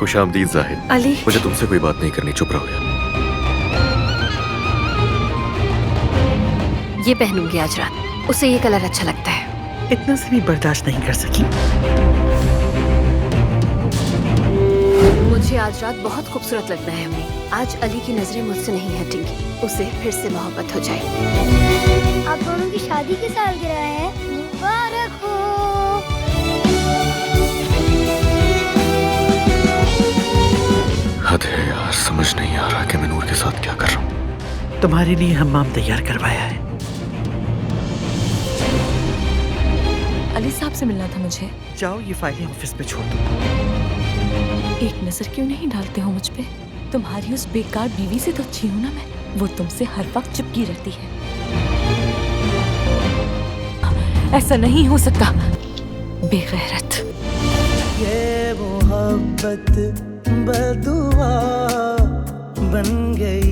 खुशामदीद जाहिद। अली, मुझे तुमसे कोई बात नहीं करनी, चुप रहो यार। ये पहनूंगी आज रात, उसे ये कलर अच्छा लगता है। इतना से भी बर्दाश्त नहीं कर सकी। मुझे आज रात बहुत खूबसूरत लगना है अम्मी। आज अली की नजरें मुझसे नहीं हटेंगी, उसे फिर से मोहब्बत हो जाएगी। आप दोनों की शादी की सालगिरह है, मुबारक हो। हद है यार, समझ नहीं आ रहा कि मैं नूर के साथ क्या कर रहा हूँ। तुम्हारे लिए हम्माम तैयार करवाया है। अली साहब से मिलना था मुझे। जाओ, ये फाइलें ऑफिस में छोड़ दो। एक नजर क्यों नहीं डालते हो मुझ पे? तुम्हारी उस बेकार बीवी से तो अच्छी हूँ ना मैं। वो तुमसे हर वक्त चिपकी रहती है। ऐसा नहीं हो सकता, बेगैरत। ये मोहब्बत बदुआ बन गई।